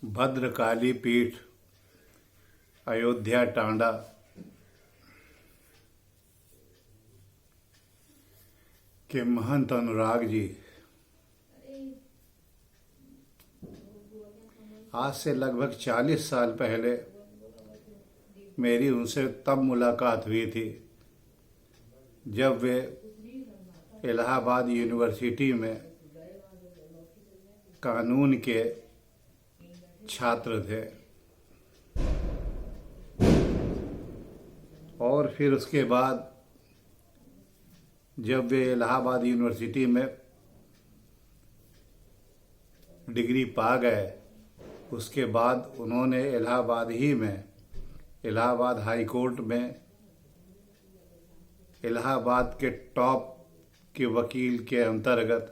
भद्रकाली पीठ, अयोध्या टांडा के महंत अनुराग जी आज से लगभग 40 साल पहले मेरी उनसे तब मुलाकात हुई थी जब वे इलाहाबाद यूनिवर्सिटी में कानून के छात्र थे और फिर उसके बाद जब वे इलाहाबाद यूनिवर्सिटी में डिग्री पा गए उसके बाद उन्होंने इलाहाबाद ही में इलाहाबाद हाई कोर्ट में इलाहाबाद के टॉप के वकील के अंतर्गत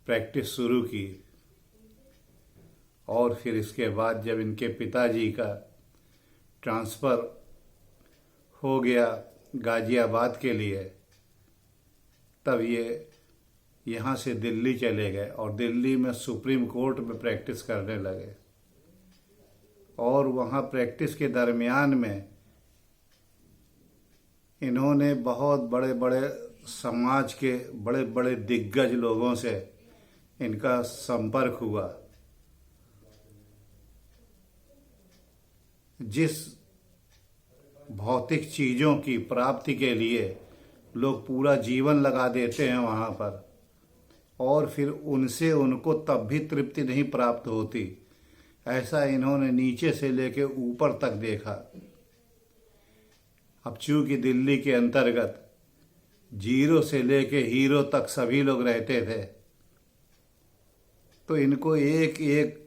प्रैक्टिस शुरू की और फिर इसके बाद जब इनके पिताजी का ट्रांसफ़र हो गया गाज़ियाबाद के लिए तब ये यहाँ से दिल्ली चले गए और दिल्ली में सुप्रीम कोर्ट में प्रैक्टिस करने लगे और वहाँ प्रैक्टिस के दरमियान में इन्होंने बहुत बड़े बड़े समाज के बड़े बड़े दिग्गज लोगों से इनका संपर्क हुआ। जिस भौतिक चीज़ों की प्राप्ति के लिए लोग पूरा जीवन लगा देते हैं वहाँ पर और फिर उनसे उनको तब भी तृप्ति नहीं प्राप्त होती, ऐसा इन्होंने नीचे से लेकर ऊपर तक देखा। अब चूंकि दिल्ली के अंतर्गत जीरो से लेके हीरो तक सभी लोग रहते थे तो इनको एक एक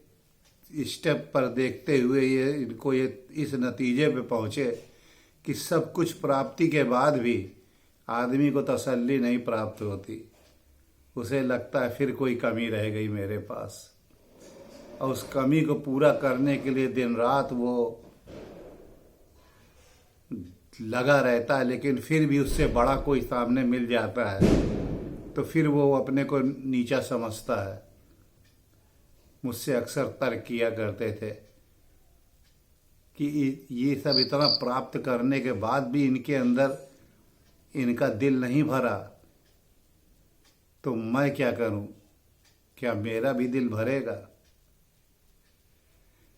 स्टेप पर देखते हुए ये इस नतीजे पे पहुँचे कि सब कुछ प्राप्ति के बाद भी आदमी को तसल्ली नहीं प्राप्त होती। उसे लगता है फिर कोई कमी रह गई मेरे पास और उस कमी को पूरा करने के लिए दिन रात वो लगा रहता है, लेकिन फिर भी उससे बड़ा कोई सामने मिल जाता है तो फिर वो अपने को नीचा समझता है। मुझसे अक्सर तर्क किया करते थे कि ये सब इतना प्राप्त करने के बाद भी इनके अंदर इनका दिल नहीं भरा तो मैं क्या करूं, क्या मेरा भी दिल भरेगा?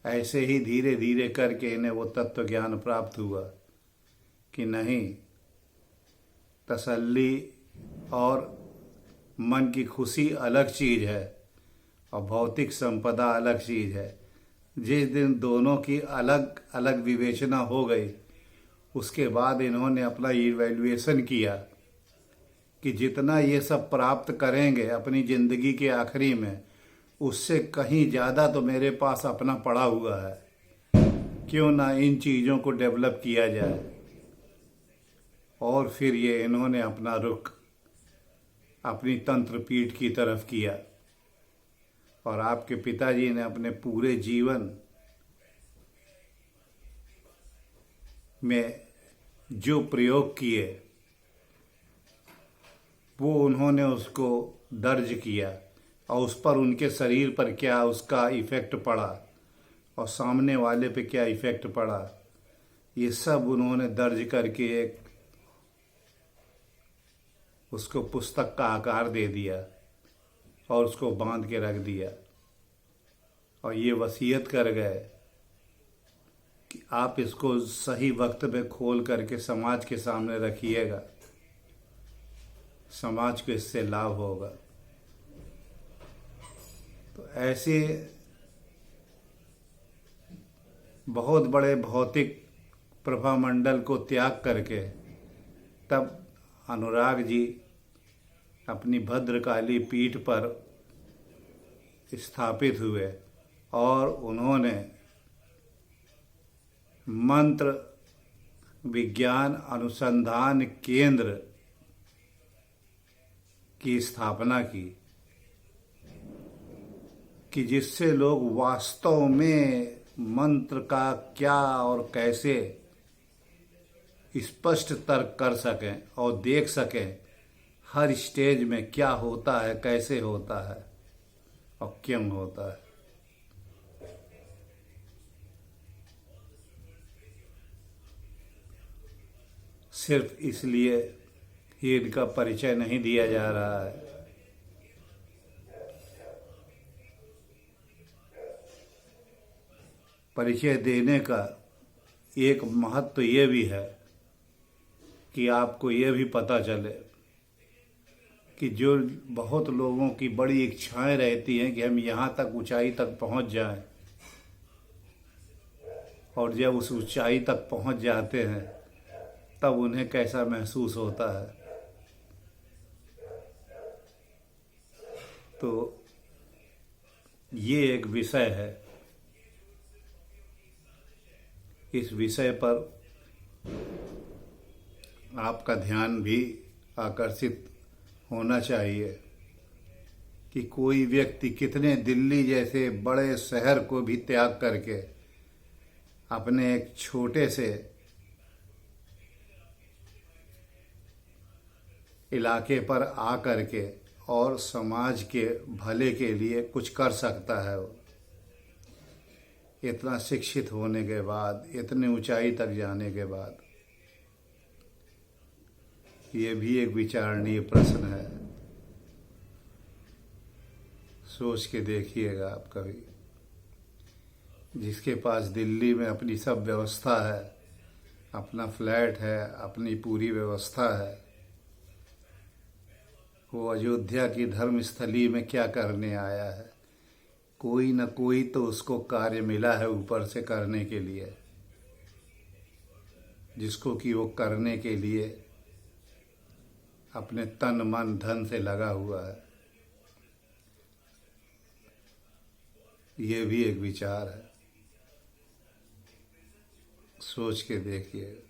ऐसे ही धीरे धीरे करके इन्हें वो तत्व ज्ञान प्राप्त हुआ कि नहीं, तसल्ली और मन की खुशी अलग चीज़ है और भौतिक संपदा अलग चीज़ है। जिस दिन दोनों की अलग अलग विवेचना हो गई उसके बाद इन्होंने अपना इवैल्यूएशन किया कि जितना ये सब प्राप्त करेंगे अपनी ज़िंदगी के आखिरी में उससे कहीं ज़्यादा तो मेरे पास अपना पड़ा हुआ है, क्यों ना इन चीज़ों को डेवलप किया जाए। और फिर ये इन्होंने अपना रुख अपनी तंत्र पीठ की तरफ किया और आपके पिताजी ने अपने पूरे जीवन में जो प्रयोग किए वो उन्होंने उसको दर्ज किया और उस पर उनके शरीर पर क्या उसका इफ़ेक्ट पड़ा और सामने वाले पे क्या इफ़ेक्ट पड़ा, ये सब उन्होंने दर्ज करके एक उसको पुस्तक का आकार दे दिया और उसको बांध के रख दिया और ये वसीयत कर गए कि आप इसको सही वक्त पे खोल करके समाज के सामने रखिएगा, समाज को इससे लाभ होगा। तो ऐसे बहुत बड़े भौतिक प्रभामंडल को त्याग करके तब अनुराग जी अपनी भद्रकाली पीठ पर स्थापित हुए और उन्होंने मंत्र विज्ञान अनुसंधान केंद्र की स्थापना की कि जिससे लोग वास्तव में मंत्र का क्या और कैसे स्पष्ट तर्क कर सकें और देख सकें हर स्टेज में क्या होता है, कैसे होता है और क्यों होता है। सिर्फ इसलिए ही इनका परिचय नहीं दिया जा रहा है। परिचय देने का एक महत्व ये भी है कि आपको ये भी पता चले कि जो बहुत लोगों की बड़ी इच्छाएं रहती हैं कि हम यहाँ तक ऊंचाई तक पहुँच जाएं, और जब उस ऊंचाई तक पहुँच जाते हैं तब उन्हें कैसा महसूस होता है। तो ये एक विषय है, इस विषय पर आपका ध्यान भी आकर्षित होना चाहिए कि कोई व्यक्ति कितने दिल्ली जैसे बड़े शहर को भी त्याग करके अपने एक छोटे से इलाके पर आ करके और समाज के भले के लिए कुछ कर सकता है। इतना शिक्षित होने के बाद, इतनी ऊंचाई तक जाने के बाद, ये भी एक विचारणीय प्रश्न है। सोच के देखिएगा आप कभी। जिसके पास दिल्ली में अपनी सब व्यवस्था है, अपना फ्लैट है, अपनी पूरी व्यवस्था है, वो अयोध्या की धर्मस्थली में क्या करने आया है? कोई न कोई तो उसको कार्य मिला है ऊपर से करने के लिए, जिसको कि वो करने के लिए अपने तन मन धन से लगा हुआ है। ये भी एक विचार है, सोच के देखिए।